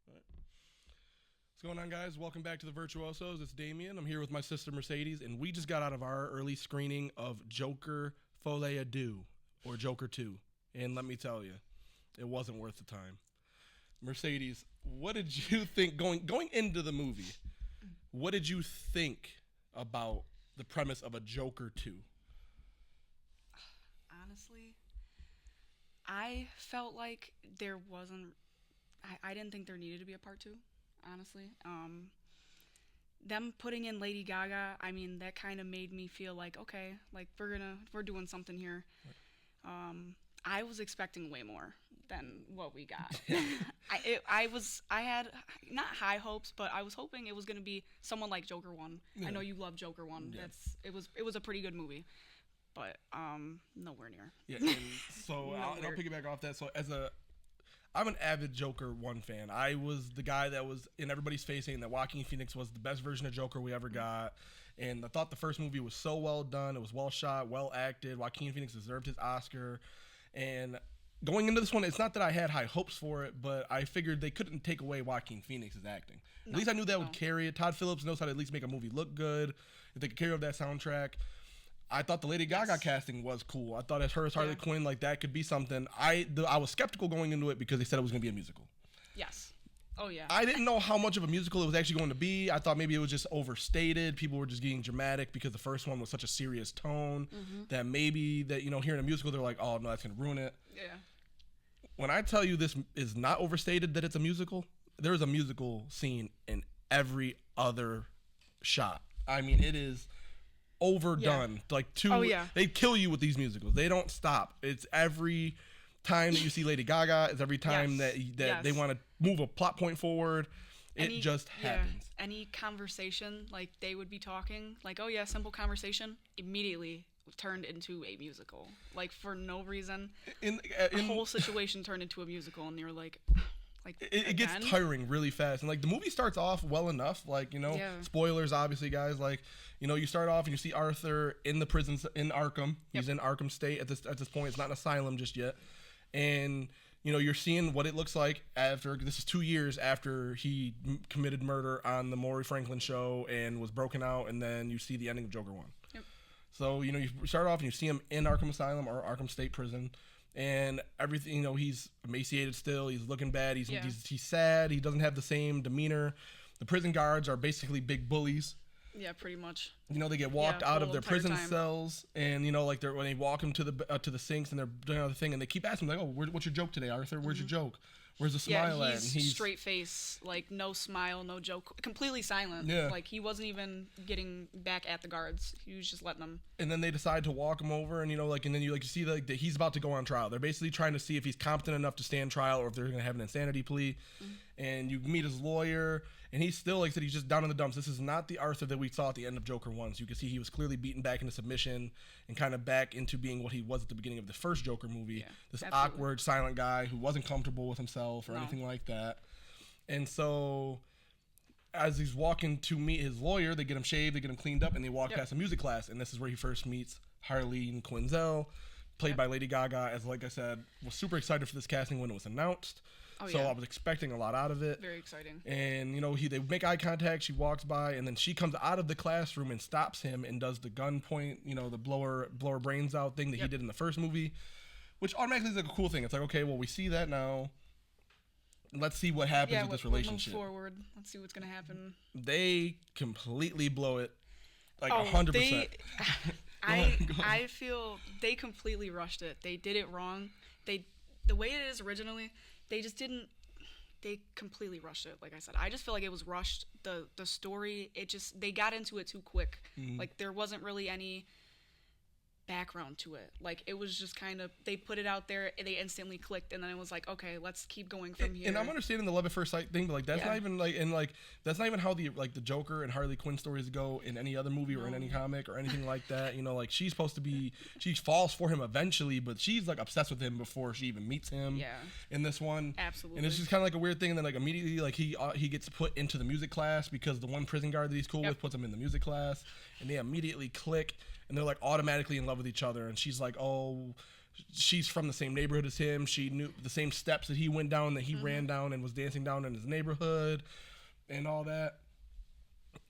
All right. What's going on, guys? Welcome back to the Virtuosos. It's Damian. I'm here with my sister Mercedes, and we just got out of our early screening of 𝗥𝗜𝗡𝗚 𝗧𝗛𝗘, or Joker 2. And let me tell you, it wasn't worth the time. Mercedes, what did you think going into the movie? What did you think about the premise of a Joker 2? Honestly, I felt like there wasn't. I didn't think there needed to be a part 2. Honestly, them putting in Lady Gaga, I mean, that kind of made me feel like, okay, like we're doing something here. Right. I was expecting way more than what we got. I had not high hopes, but I was hoping it was going to be someone like Joker 1. Yeah. I know you love Joker 1. Yeah. It was a pretty good movie, but nowhere near. Yeah, and so I'll piggyback off that. So I'm an avid Joker 1 fan. I was the guy that was in everybody's face saying that Joaquin Phoenix was the best version of Joker we ever got. And I thought the first movie was so well done. It was well shot, well acted. Joaquin Phoenix deserved his Oscar. And going into this one, it's not that I had high hopes for it, but I figured they couldn't take away Joaquin Phoenix's acting. At least I knew that would carry it. Todd Phillips knows how to at least make a movie look good. If they could carry over that soundtrack. I thought the Lady Gaga casting was cool. I thought as her as Harley Quinn, like that could be something. I was skeptical going into it because they said it was going to be a musical. Yes. Oh yeah. I didn't know how much of a musical it was actually going to be. I thought maybe it was just overstated. People were just getting dramatic because the first one was such a serious tone that maybe hearing a musical they're like, oh no, that's going to ruin it. Yeah. When I tell you this is not overstated that it's a musical, there's a musical scene in every other shot. I mean, it is overdone. Yeah. They kill you with these musicals. They don't stop. It's every time that you see Lady Gaga. It's every time that they want to move a plot point forward. It just happens. Any conversation, like they would be talking, like, oh yeah, simple conversation, immediately turned into a musical. Like for no reason. The whole situation turned into a musical, and you're like it gets tiring really fast. And like the movie starts off well enough, spoilers obviously, guys, you start off and you see Arthur in the prison in Arkham. He's in Arkham State at this point. It's not an asylum just yet. And you're seeing what it looks like after this is 2 years after he committed murder on the Maury Franklin show and was broken out, and then you see the ending of Joker 1. Yep. So you start off and you see him in Arkham Asylum or Arkham State Prison. And everything, he's emaciated still. He's looking bad. He's sad. He doesn't have the same demeanor. The prison guards are basically big bullies. Yeah, pretty much. They get walked out of their prison cells, and when they walk him to the sinks and they're doing another thing, and they keep asking him, like, "Oh, what's your joke today, Arthur? Where's your joke? Where's the smile at?" And he's straight face, like no smile, no joke, completely silent. Yeah. Like he wasn't even getting back at the guards. He was just letting them. And then they decide to walk him over, and and then you see that he's about to go on trial. They're basically trying to see if he's competent enough to stand trial or if they're going to have an insanity plea. And you meet his lawyer, and he's still, like I said, he's just down in the dumps. This is not the Arthur that we saw at the end of Joker 1. So you can see he was clearly beaten back into submission and kind of back into being what he was at the beginning of the first Joker movie. Yeah, this awkward, silent guy who wasn't comfortable with himself or anything like that. And so as he's walking to meet his lawyer, they get him shaved, they get him cleaned up, and they walk past a music class. And this is where he first meets Ḥarley Quinzel, played by Lady Gaga. As like I said, was super excited for this casting when it was announced. I was expecting a lot out of it. Very exciting. And they make eye contact. She walks by, and then she comes out of the classroom and stops him and does the gun point, the blower brains out thing that he did in the first movie, which automatically is like a cool thing. It's like, okay, well, we see that now. Let's see what happens with this relationship. Move forward. Let's see what's gonna happen. They completely blow it, 100%. I feel they completely rushed it. They did it wrong. The way it is originally, they completely rushed it. Like I said, I just feel like it was rushed. The story, they got into it too quick. Like there wasn't really any background to it. Like it was just kind of, they put it out there, they instantly clicked, and then it was like, okay, let's keep going from here. And I'm understanding the love at first sight thing, but that's not even that's not even how the Joker and Harley Quinn stories go in any other movie or in any comic or anything like that. She's supposed to be, she falls for him eventually, but she's like obsessed with him before she even meets him. In this one, absolutely. And it's just kind of like a weird thing, and then immediately he gets put into the music class because the one prison guard that he's cool with puts him in the music class, and they immediately click, and they're automatically in love with each other. And she's like, oh, she's from the same neighborhood as him. She knew the same steps that he went down, that he ran down and was dancing down in his neighborhood and all that.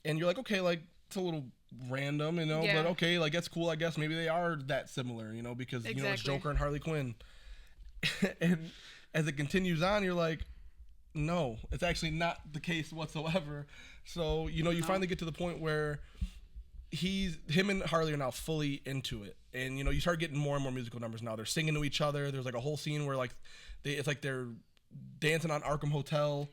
And you're like, okay, like, it's a little random, you know, but okay, like, that's cool, I guess. Maybe they are that similar, you know, because, you know, it's Joker and Harley Quinn. And as it continues on, you're like, no, it's actually not the case whatsoever. So, you know, you finally get to the point where him and Harley are now fully into it. And, you know, you start getting more and more musical numbers now. They're singing to each other. There's like a whole scene where like it's like they're dancing on @𝗏𝗏 Hotel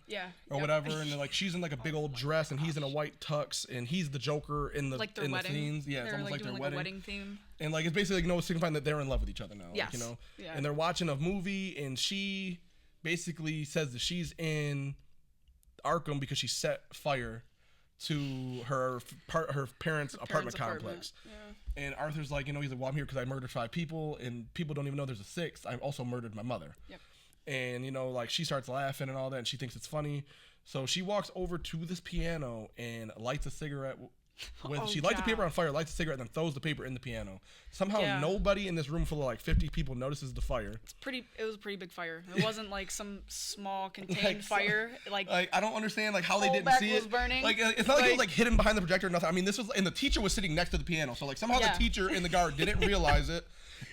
or whatever, and they're like, she's in like a big old dress and he's in a white tux and he's the Joker in the like their in wedding. The scenes. Yeah, it's almost like their doing, wedding. a wedding theme. And like it's basically like, you know, it's signifying that they're in love with each other now. Yes. Like, you know, Yeah. and they're watching a movie and she basically says that she's in Arkham because she set fire to her parents' apartment complex. Yeah. And Arthur's like, you know, he's like, well, I'm here because I murdered 5 people and people don't even know there's a 6th. I also murdered my mother. Yep. And, you know, like, she starts laughing and all that, and she thinks it's funny. So she walks over to this piano and lights a cigarette. She lights the paper on fire, lights a cigarette, and then throws the paper in the piano. Somehow nobody in this room full of like 50 people notices the fire. It was a pretty big fire. It wasn't like some small contained fire. Like I don't understand like how they didn't see it. Burning. Like it's not like it was like hidden behind the projector or nothing. I mean, this was, and the teacher was sitting next to the piano. So like somehow the teacher and the guard didn't realize it.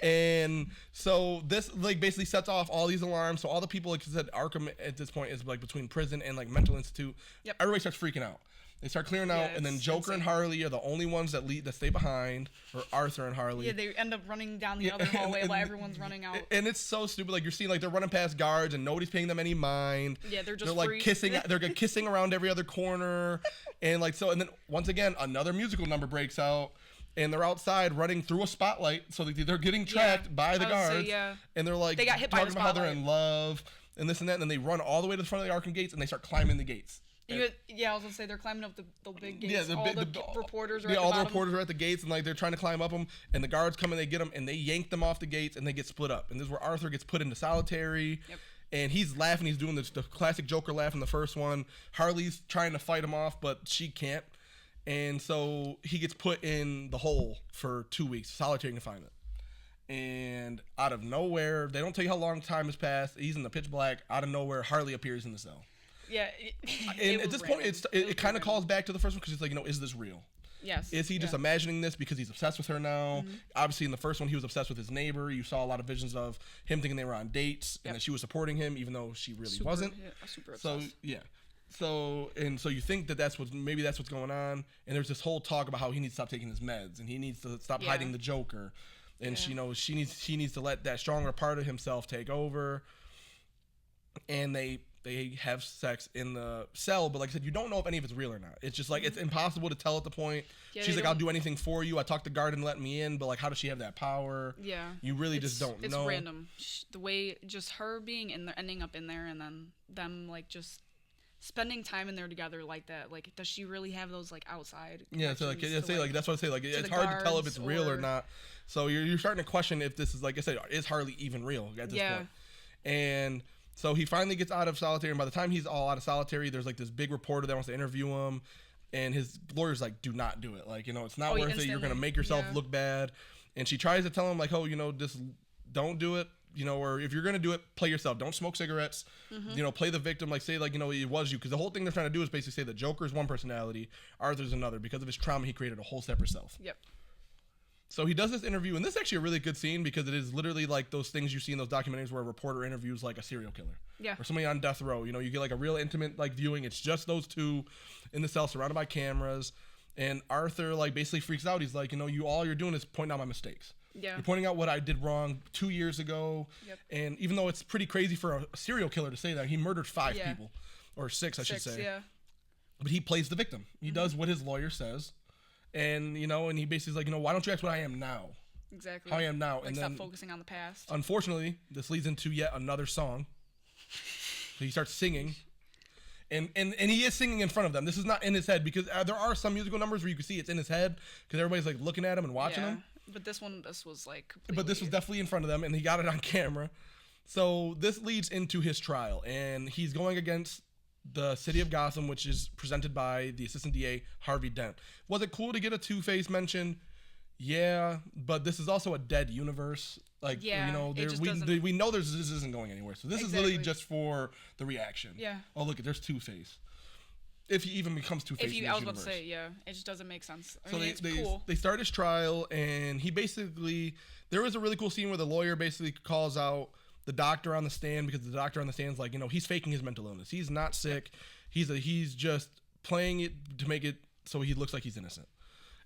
And so this like basically sets off all these alarms. So all the people, like I said, Arkham at this point is like between prison and like mental institute. Yep. Everybody starts freaking out. They start clearing out, and then Joker and Harley are the only ones that stay behind, or Arthur and Harley. Yeah, they end up running down the other hallway while everyone's running out. And it's so stupid. Like you're seeing, like they're running past guards, and nobody's paying them any mind. Yeah, they're just like kissing. They're kissing around every other corner, and like so. And then once again, another musical number breaks out. And they're outside running through a spotlight, so they're getting tracked by the guards. And they're like, they got hit by the talking about how they're in love and this and that. And then they run all the way to the front of the Arkham gates, and they start climbing the gates. I was gonna say they're climbing up the big gates. Yeah, all the reporters are the reporters are at the gates, and like they're trying to climb up them, and the guards come and they get them, and they yank them off the gates, and they get split up. And this is where Arthur gets put into solitary. Yep. And he's laughing. He's doing the classic Joker laugh in the first one. Harley's trying to fight him off, but she can't. And so he gets put in the hole for 2 weeks, solitary confinement. And out of nowhere, they don't tell you how long time has passed. He's in the pitch black. Out of nowhere, Harley appears in the cell. Yeah. And at this point, it kind of calls back to the first one because it's like, you know, is this real? Yes. Is he just imagining this because he's obsessed with her now? Mm-hmm. Obviously, in the first one, he was obsessed with his neighbor. You saw a lot of visions of him thinking they were on dates and that she was supporting him, even though she really wasn't. Yeah, super obsessed. So, yeah. So you think that that's what's going on, and there's this whole talk about how he needs to stop taking his meds and he needs to stop hiding the Joker, and she needs to let that stronger part of himself take over, and they have sex in the cell, but like I said, you don't know if any of it's real or not. It's just like it's impossible to tell at the point. Yeah, she's like, I'll do anything for you. I talked to guard and let me in, but like, how does she have that power? Yeah, you really just don't know. It's random. The way just her being in there, ending up in there, and then them like just spending time in there together like that, like does she really have those like outside? Yeah, so like that's what I say. Like it's hard to tell if it's real or not. So you're starting to question if this is, like I said, is Harley even real at this point? And so he finally gets out of solitary, and by the time he's all out of solitary, there's like this big reporter that wants to interview him, and his lawyer's like, do not do it. Like, you know, it's not worth it. You're gonna make yourself look bad. And she tries to tell him like, oh, you know, just don't do it. You know, or if you're going to do it, play yourself. Don't smoke cigarettes. Mm-hmm. You know, play the victim. Like, say, like, you know, it was you. Because the whole thing they're trying to do is basically say that Joker's one personality, Arthur's another. Because of his trauma, he created a whole separate self. Yep. So he does this interview, and this is actually a really good scene because it is literally like those things you see in those documentaries where a reporter interviews like a serial killer. Yeah. Or somebody on death row. You know, you get like a real intimate like viewing. It's just those two in the cell surrounded by cameras. And Arthur like basically freaks out. He's like, you know, all you're doing is pointing out my mistakes. Yeah. You're pointing out what I did wrong 2 years ago. Yep. And even though it's pretty crazy for a serial killer to say that, he murdered 5 people. Or 6, I should say. Yeah. But he plays the victim. He does what his lawyer says. And, you know, and he basically is like, you know, why don't you ask what I am now? Exactly. How I am now. Like, and stop focusing on the past. Unfortunately, this leads into yet another song. So he starts singing. And he is singing in front of them. This is not in his head because there are some musical numbers where you can see it's in his head because everybody's like looking at him and watching him. But this was like completely... But this was definitely in front of them, and he got it on camera. So this leads into his trial, and he's going against the city of Gotham, which is presented by the assistant DA, Harvey Dent. Was it cool to get a Two-Face mention? Yeah, but this is also a dead universe. Like, Yeah, you know, it there, just we doesn't- we know this isn't going anywhere. So this is Exactly. really just for the reaction. Yeah. Oh, look, there's Two-Face. If he even becomes Two-Face in this I was about universe. to say, yeah, it just doesn't make sense. I So mean, they, it's they, cool. they start his trial, and he basically, there was a really cool scene where the lawyer basically calls out the doctor on the stand, because the doctor on the stand's like, you know, he's faking his mental illness. He's not sick. He's just playing it to make it so he looks like he's innocent.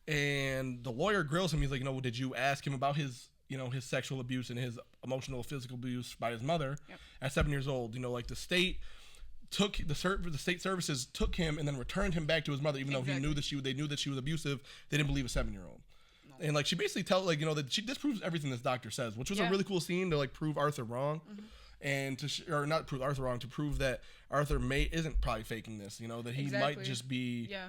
And the lawyer grills him. He's like, you know, did you ask him about his, you know, his sexual abuse and his emotional, physical abuse by his mother at 7 years old? You know, like the state took the state services took him and then returned him back to his mother, even though he knew that they knew that she was abusive. They didn't believe a 7-year-old. No. And like she basically tells, like, you know, that she disproves everything this doctor says, which was a really cool scene to like prove Arthur wrong. And or not prove Arthur wrong, to prove that Arthur isn't probably faking this, you know, that he might just be. Yeah.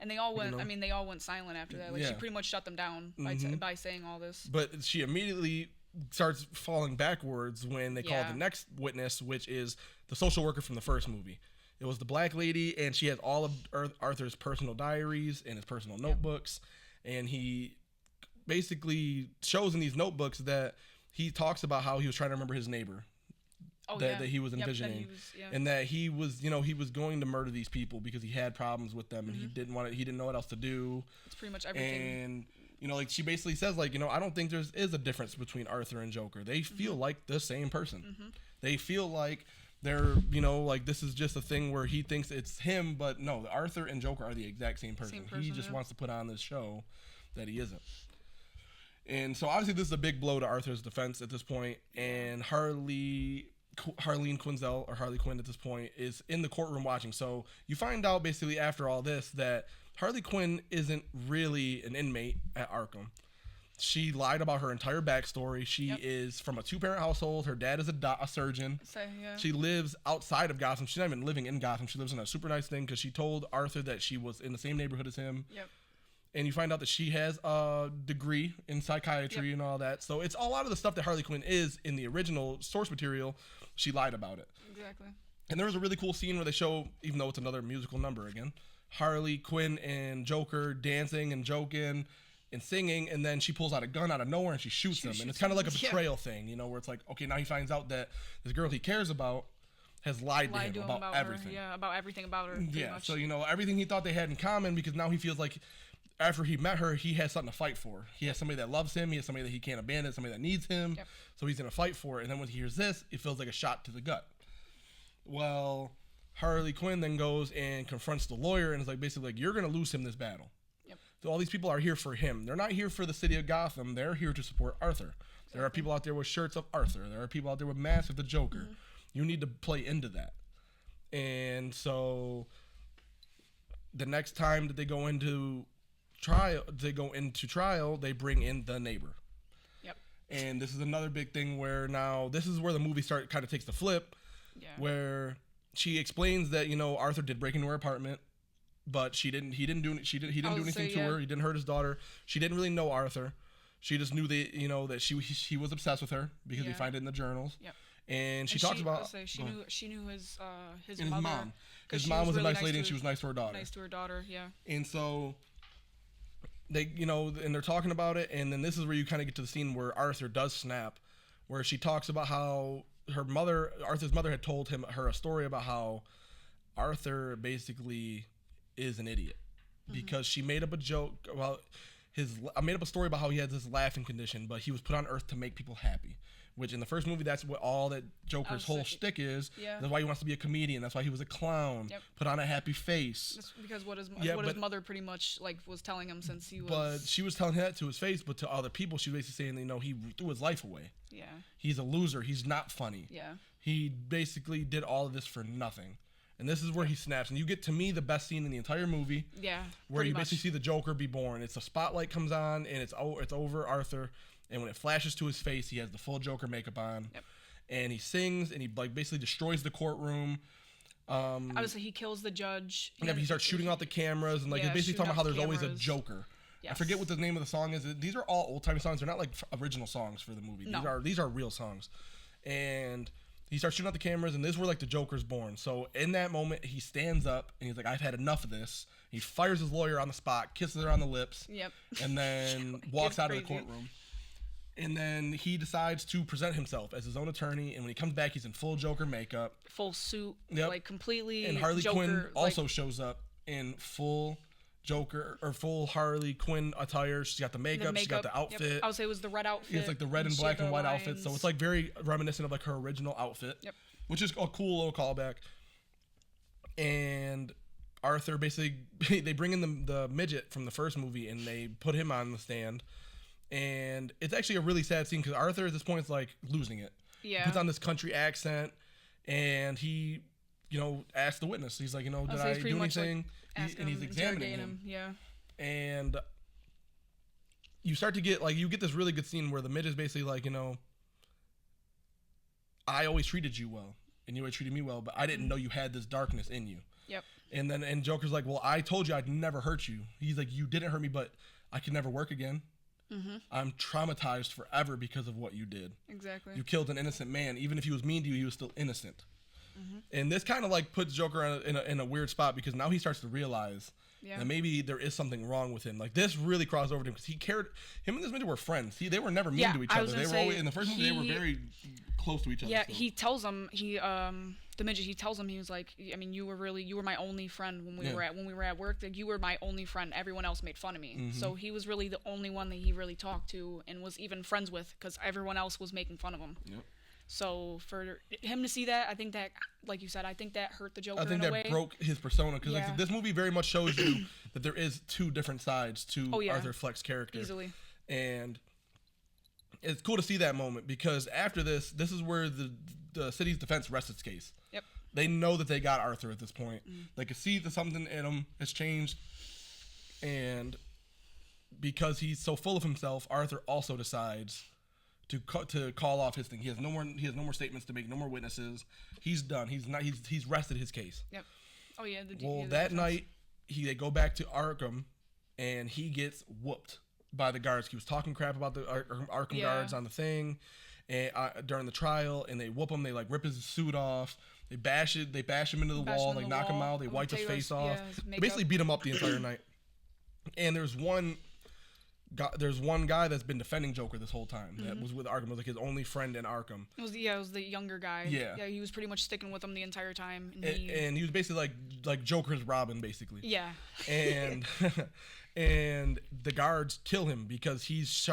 And they all went. You know? I mean, they all went silent after that. Like she pretty much shut them down by saying all this. But she immediately starts falling backwards when they call the next witness, which is the social worker from the first movie. It was the black lady, and she has all of Arthur's personal diaries and his personal notebooks, and he basically shows in these notebooks that he talks about how he was trying to remember his neighbor. That he was envisioning, and that he was, you know, he was going to murder these people because he had problems with them, and he didn't know what else to do. It's pretty much everything. And you know, like she basically says, like, you know, I don't think there is a difference between Arthur and Joker. They feel like the same person. They feel like they're, you know, like this is just a thing where he thinks it's him, but no, Arthur and Joker are the exact same person. He just wants to put on this show that he isn't. And so obviously this is a big blow to Arthur's defense at this point, and Harley Quinzel, or Harley Quinn at this point, is in the courtroom watching. So you find out basically after all this that Harley Quinn isn't really an inmate at Arkham. She lied about her entire backstory. She is from a 2-parent household. Her dad is a surgeon. She lives outside of Gotham. She's not even living in Gotham. She lives in a super nice thing because she told Arthur that she was in the same neighborhood as him. And you find out that she has a degree in psychiatry and all that. So it's a lot of the stuff that Harley Quinn is in the original source material. She lied about it. Exactly. And there was a really cool scene where they show, even though it's another musical number again, Harley Quinn and Joker dancing and joking and singing, and then she pulls out a gun out of nowhere and she shoots him. And it's kind of like a betrayal thing, you know, where it's like, okay, now he finds out that this girl he cares about has lied to him about everything. Her. Yeah, about everything about her. Yeah, much. so, you know, everything he thought they had in common, because now he feels like after he met her, he has something to fight for. He has somebody that loves him. He has somebody that he can't abandon, somebody that needs him. So he's going to fight for it. And then when he hears this, it feels like a shot to the gut. Well, Harley Quinn then goes and confronts the lawyer and is like, basically like, you're going to lose him this battle. So all these people are here for him. They're not here for the city of Gotham. They're here to support Arthur. There are people out there with shirts of Arthur. There are people out there with masks of the Joker. You need to play into that. And so the next time that they go into trial, they bring in the neighbor. And this is another big thing where now this is where the movie kind of takes the flip, where she explains that, you know, Arthur did break into her apartment, but he didn't do anything to her. He didn't hurt his daughter. She didn't really know Arthur. She just knew that, you know, that he was obsessed with her because we find it in the journals. And she talks about she knew his mom. His mom was a nice lady and she was nice to her daughter. And so they, you know, and they're talking about it, and then this is where you kind of get to the scene where Arthur does snap, where she talks about how Arthur's mother had told her a story about how Arthur basically is an idiot because she made up a joke about made up a story about how he had this laughing condition, but he was put on Earth to make people happy. Which in the first movie, that's what all that Joker's whole shtick is. That's why he wants to be a comedian. That's why he was a clown. Put on a happy face. That's because what his mother pretty much like was telling him since he was. But she was telling that to his face, but to other people, she was basically saying, you know, he threw his life away. He's a loser. He's not funny. He basically did all of this for nothing. And this is where he snaps. And you get, to me, the best scene in the entire movie. Where you basically see the Joker be born. It's a spotlight comes on, and it's over Arthur. And when it flashes to his face, he has the full Joker makeup on. And he sings, and he like basically destroys the courtroom. Obviously, he kills the judge. He starts shooting out the cameras, and like he's basically talking about how there's always a Joker. I forget what the name of the song is. These are all old-timey songs. They're not like original songs for the movie. No. These are real songs. And he starts shooting out the cameras, and this is where like the Joker's born. So in that moment, he stands up and he's like, "I've had enough of this." He fires his lawyer on the spot, kisses her on the lips, and then walks out of the courtroom. And then he decides to present himself as his own attorney. And when he comes back, he's in full Joker makeup, full suit, like completely. And Harley Joker, Quinn also shows up in full Joker or full Harley Quinn attire. She's got the makeup. She's got the outfit. Yep. I would say it was the red outfit. It's like the red and black and white outfit. So it's like very reminiscent of like her original outfit. Yep. Which is a cool little callback. And Arthur basically, they bring in the midget from the first movie and they put him on the stand. And it's actually a really sad scene because Arthur at this point is like losing it. Yeah. He puts on this country accent and he, asks the witness. He's like, did I do anything? And he's examining him. Yeah. And you start to get you get this really good scene where the midget is basically like, I always treated you well and you always treated me well, but I didn't know you had this darkness in you. Yep. And Joker's like, well, I told you I'd never hurt you. He's like, you didn't hurt me, but I could never work again. Mm-hmm. I'm traumatized forever because of what you did. Exactly. You killed an innocent man. Even if he was mean to you, he was still innocent. Mm-hmm. And this kind of puts Joker in a weird spot because now he starts to realize that maybe there is something wrong with him. Like this really crossed over to him because he cared. Him and this midget were friends. They were never mean to each other. They were always in the first movie. They were very close to each other. Yeah, still. He tells him the midget. He tells him he was like, I mean, you were my only friend when we were at work. Like you were my only friend. Everyone else made fun of me. Mm-hmm. So he was really the only one that he really talked to and was even friends with because everyone else was making fun of him. Yep. So for him to see that, I think that, like you said, I think that hurt the Joker. I think in a that way. broke his persona because this movie very much shows you that there is two different sides to Arthur Fleck's character. Easily. And it's cool to see that moment because after this is where the city's defense rests its case. Yep. They know that they got Arthur at this point. Mm. They can see that something in him has changed, and because he's so full of himself, Arthur also decides to call off his thing. He has no more statements to make, no more witnesses. He's done. He's rested his case. Yep. Oh yeah. That night they go back to Arkham, and he gets whooped by the guards. He was talking crap about the Arkham guards on the thing, and during the trial, and they whoop him. They rip his suit off. They bash him into the wall. They knock him out. They wipe his face off. They basically beat him up the entire night. And there's one guy that's been defending Joker this whole time. Mm-hmm. That was with Arkham. It was like his only friend in Arkham. It was the younger guy. Yeah, he was pretty much sticking with him the entire time. And he was basically like Joker's Robin, basically. Yeah. And and the guards kill him because he's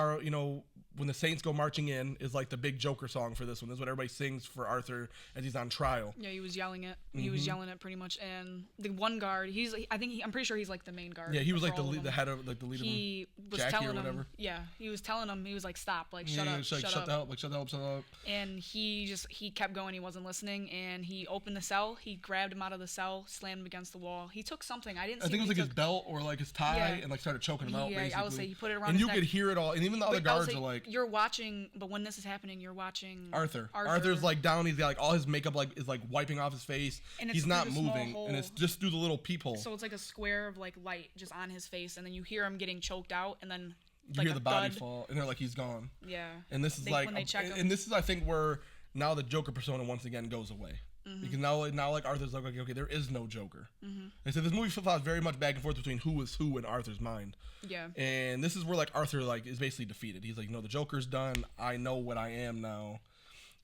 when the Saints go marching in is like the big Joker song for this one. This is what everybody sings for Arthur as he's on trial. Yeah, he was yelling it. Mm-hmm. He was yelling it pretty much. And the one guard, I'm pretty sure he's like the main guard. Yeah, he was like the head of the leader. He was Jackie telling or whatever. him. Yeah, he was telling him. He was like, "Stop! Shut up! Shut up! Shut up!" And he kept going. He wasn't listening. And he opened the cell. He grabbed him out of the cell, slammed him against the wall. He took something. I think it was like his belt or like his tie, and started choking him out. Basically. I would say he put it around. And his you neck. could hear it all. And even the other guards are like, "You're watching." But when this is happening, you're watching Arthur. Arthur's down. He's got all his makeup is wiping off his face. And he's not moving, and it's just through the little peephole. So it's like a square of light just on his face, and then you hear him getting choked out, and then you hear the body fall, and they're like, he's gone. Yeah. And this is when they check him. And this is I think where now the Joker persona once again goes away. Mm-hmm. Because now Arthur's like, okay, there is no Joker. Mm-hmm. And so this movie flops very much back and forth between who is who in Arthur's mind. Yeah. And this is where Arthur is basically defeated. He's like, the Joker's done. I know what I am now.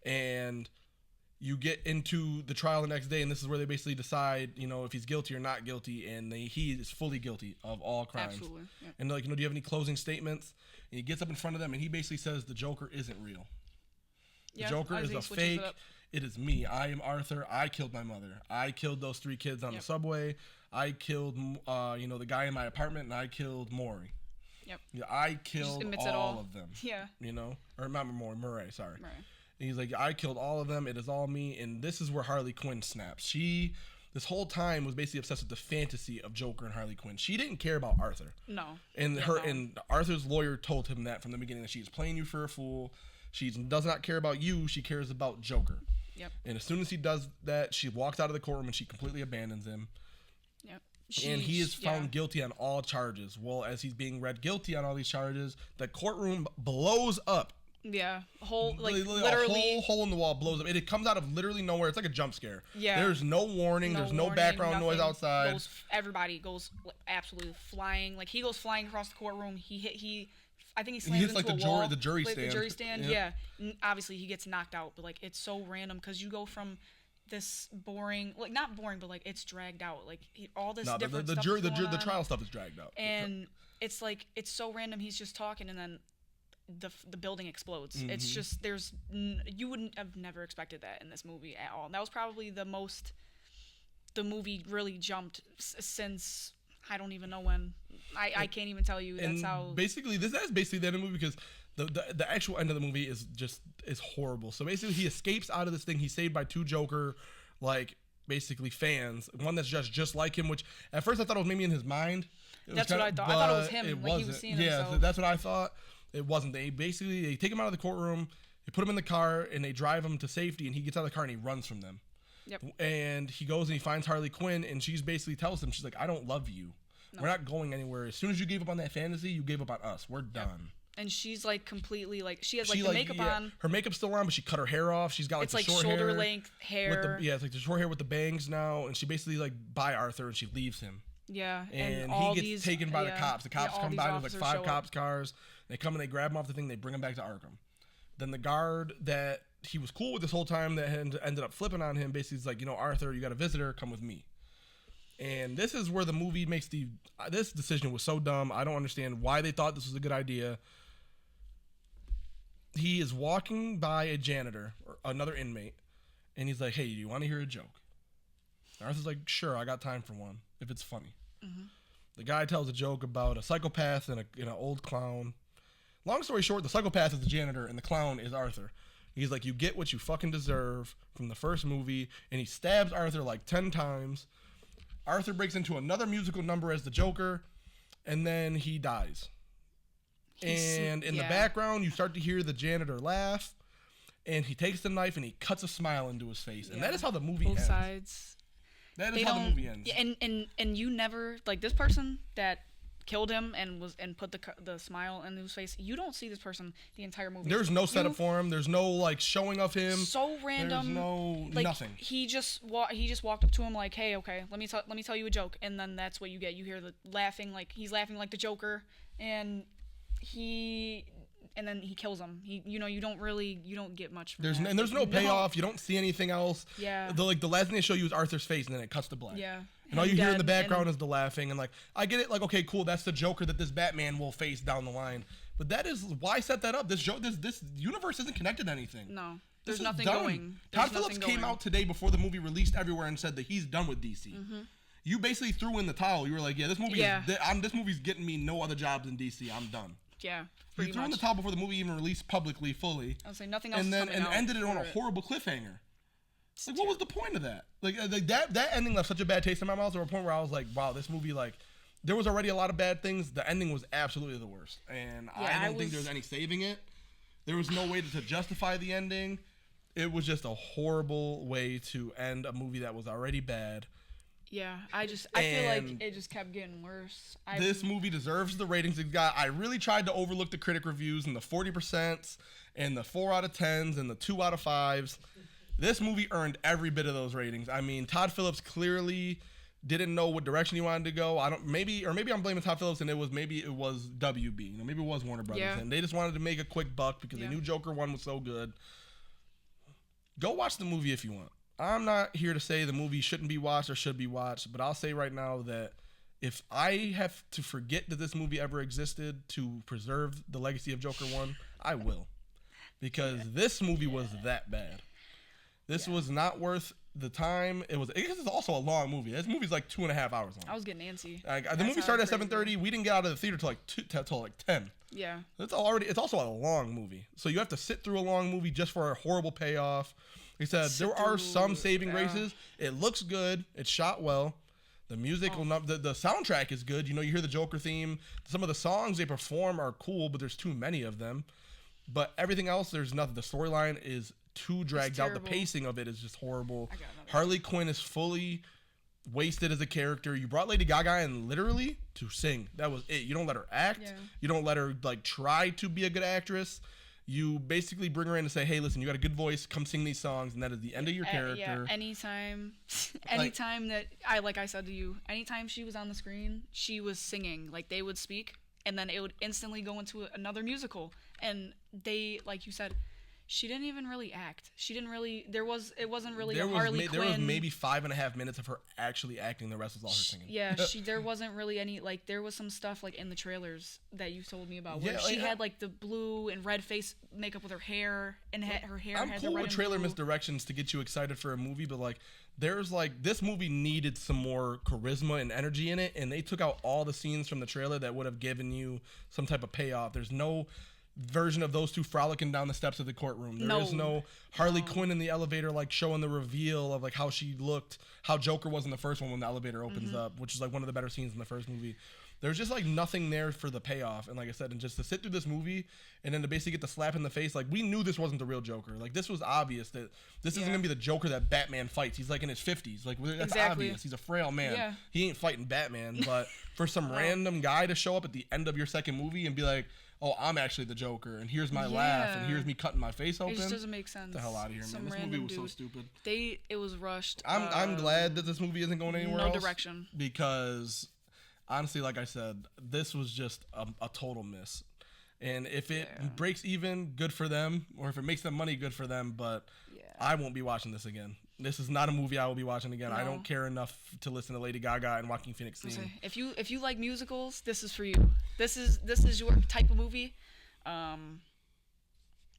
And you get into the trial the next day, and this is where they basically decide, if he's guilty or not guilty, and he is fully guilty of all crimes. Absolutely. Yeah. And do you have any closing statements? And he gets up in front of them, and he basically says the Joker isn't real. The Joker is a fake. It is me. I am Arthur. I killed my mother. I killed those 3 kids on the subway. I killed, the guy in my apartment, and I killed Maury. Yep. Yeah, I killed all of them. Yeah. Or not Murray, sorry. Right. And he's like, I killed all of them. It is all me. And this is where Harley Quinn snaps. This whole time was basically obsessed with the fantasy of Joker and Harley Quinn. She didn't care about Arthur. No. And and Arthur's lawyer told him that from the beginning, that she is playing you for a fool. She does not care about you. She cares about Joker. Yep. And as soon as he does that, she walks out of the courtroom and she completely abandons him. Yep. And he is found guilty on all charges. Well, as he's being read guilty on all these charges, the courtroom blows up Yeah, whole like A literally whole hole in the wall blows up. It comes out of literally nowhere. It's like a jump scare. Yeah. There's no warning. There's no background noise outside. Everybody goes absolutely flying. Like he goes flying across the courtroom. I think he slams into like a wall. The jury like stand. The jury stand. Yep. Yeah. Obviously he gets knocked out, but like it's so random because you go from this boring, like not boring, but like it's dragged out. Like all this different stuff. The trial stuff is dragged out. And it's like it's so random. He's just talking, and then the building explodes. Mm-hmm. It's just you wouldn't have never expected that in this movie at all. And that was probably the most the movie really jumped since I don't even know when. I can't even tell you. That's how basically that's basically the end of the movie because the actual end of the movie is horrible. So basically he escapes out of this thing. He's saved by two Joker like basically fans. One that's just like him, which at first I thought it was maybe in his mind. That's what I thought. I thought it was him. It wasn't. He was seeing himself. Yeah, that's what I thought. It wasn't. They take him out of the courtroom, they put him in the car, and they drive him to safety, and he gets out of the car and he runs from them. Yep. And he goes and he finds Harley Quinn, and she's basically tells him, she's like, I don't love you. No. We're not going anywhere. As soon as you gave up on that fantasy, you gave up on us. We're done. Yep. And she's like completely like she has like the makeup on. Her makeup's still on, but she cut her hair off. She's got like it's the like short shoulder hair length hair. It's like the short hair with the bangs now, and she basically like by Arthur and she leaves him. Yeah, and he gets taken by the cops. The cops come by with like 5 cops cars. They come and they grab him off the thing. They bring him back to Arkham. Then the guard that he was cool with this whole time that ended up flipping on him basically is like, Arthur, you got a visitor. Come with me. And this is where the movie makes this decision was so dumb. I don't understand why they thought this was a good idea. He is walking by a janitor or another inmate, and he's like, hey, do you want to hear a joke? And Arthur's like, sure, I got time for one, if it's funny. Mm-hmm. The guy tells a joke about a psychopath and an old clown. Long story short, the psychopath is the janitor, and the clown is Arthur. He's like, you get what you fucking deserve from the first movie, and he stabs Arthur like 10 times. Arthur breaks into another musical number as the Joker, and then he dies. And in the background, you start to hear the janitor laugh, and he takes the knife and he cuts a smile into his face. And that is how the movie ends. Both sides. That is how the movie ends. Yeah, and you never, like this person that killed him and put the smile in his face, you don't see this person the entire movie. There's no setup for him. There's no like showing of him. So random. There's no like, nothing. He just walked up to him like, hey, okay, let me tell you a joke, and then that's what you get. You hear the laughing, like he's laughing like the Joker, and then he kills him. You don't get much from that. And there's no payoff. You don't see anything else. Yeah. The last thing they show you is Arthur's face, and then it cuts to black. Yeah. And all you hear in the background is the laughing, and like I get it, like okay, cool, that's the Joker that this Batman will face down the line. But that is why set that up. This universe isn't connected to anything. No. There's nothing going. Todd Phillips came out today before the movie released everywhere and said that he's done with DC. Mm-hmm. You basically threw in the towel. You were like, yeah, this movie's getting me no other jobs in DC. I'm done. Yeah. You threw in the towel before the movie even released publicly, fully. I was saying nothing else. And ended it on a horrible cliffhanger. Like, what was the point of that? Like that ending left such a bad taste in my mouth to a point where I was like, wow, this movie, like, there was already a lot of bad things. The ending was absolutely the worst. And I don't think there's any saving it. There was no way to justify the ending. It was just a horrible way to end a movie that was already bad. Yeah, I feel like it just kept getting worse. This movie deserves the ratings it got. I really tried to overlook the critic reviews and the 40% and the 4 out of 10s and the 2 out of 5s. This movie earned every bit of those ratings. I mean, Todd Phillips clearly didn't know what direction he wanted to go. Maybe I'm blaming Todd Phillips, and it was WB. Maybe it was Warner Brothers, and they just wanted to make a quick buck because they knew Joker 1 was so good. Go watch the movie if you want. I'm not here to say the movie shouldn't be watched or should be watched, but I'll say right now that if I have to forget that this movie ever existed to preserve the legacy of Joker 1, I will. Because this movie was that bad. This was not worth the time. It's also a long movie. This movie's like 2.5 hours long. I was getting antsy. The movie started at 7:30. We didn't get out of the theater till like 10. Yeah. It's also a long movie. So you have to sit through a long movie just for a horrible payoff. He said there are some saving graces. It looks good. It's shot well. The music the soundtrack is good. You hear the Joker theme. Some of the songs they perform are cool, but there's too many of them. But everything else, there's nothing. The storyline is too dragged out. The pacing of it is just horrible. Harley Quinn is fully wasted as a character. You brought Lady Gaga in literally to sing. That was it. You don't let her act. Yeah. You don't let her like try to be a good actress. you basically bring her in to say, hey, listen, you got a good voice, come sing these songs, and that is the end of your character. Yeah, anytime that like I said to you, anytime she was on the screen, she was singing. Like, they would speak, and then it would instantly go into another musical. And they, like you said, she didn't even really act. She didn't really. It wasn't really a Harley Quinn. There was maybe 5.5 minutes of her actually acting. The rest was all her singing. Yeah, there wasn't really any. Like, there was some stuff like in the trailers that you told me about where she had like the blue and red face makeup with her hair, and her hair. I'm had cool the red with and trailer blue. misdirections to get you excited for a movie, but like, there's like, this movie needed some more charisma and energy in it, and they took out all the scenes from the trailer that would have given you some type of payoff. There's no version of those two frolicking down the steps of the courtroom. There is no Harley Quinn in the elevator, like showing the reveal of like how she looked, how Joker was in the first one when the elevator opens up, which is like one of the better scenes in the first movie. There's just like nothing there for the payoff. And like I said, and just to sit through this movie and then to basically get the slap in the face, like, we knew this wasn't the real Joker. Like, this was obvious that this isn't gonna be the Joker that Batman fights. He's like in his 50s. Like, that's obvious. He's a frail man. Yeah. He ain't fighting Batman. But for some random guy to show up at the end of your second movie and be like, oh, I'm actually the Joker, and here's my laugh, and here's me cutting my face open. It just doesn't make sense. Get the hell out of here, man. This movie was so stupid. It was rushed. I'm glad that this movie isn't going anywhere else. No direction. Because, honestly, like I said, this was just a total miss. And if it breaks even, good for them. Or if it makes them money, good for them. But I won't be watching this again. This is not a movie I will be watching again. No. I don't care enough to listen to Lady Gaga and Joaquin Phoenix sing. If you like musicals, this is for you. This is your type of movie.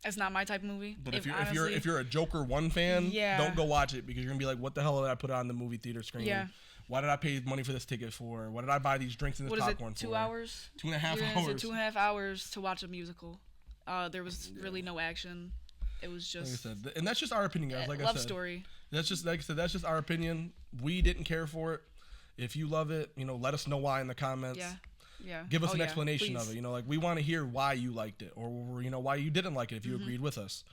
It's not my type of movie. But if you're a Joker 1 fan, don't go watch it, because you're gonna be like, what the hell did I put on the movie theater screen? Yeah. Why did I pay money for this ticket for? What did I buy these drinks and this popcorn for? 2 hours? 2.5 hours. 2.5 hours to watch a musical. There was really no action. It was just, like I said, and that's just our opinion, guys. Like I said, love story. That's just, like I said, that's just our opinion. We didn't care for it. If you love it, let us know why in the comments. Yeah. Give us an explanation of it. Like, we want to hear why you liked it, or why you didn't like it if you agreed with us.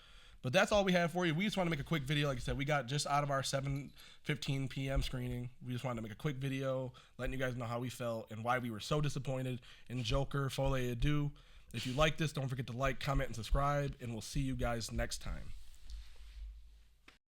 But that's all we have for you. We just want to make a quick video. Like I said, we got just out of our 7:15 p.m. screening. We just wanted to make a quick video, letting you guys know how we felt and why we were so disappointed in Joker, 𝗠𝙁 𝗧𝗛. If you like this, don't forget to like, comment, and subscribe, and we'll see you guys next time.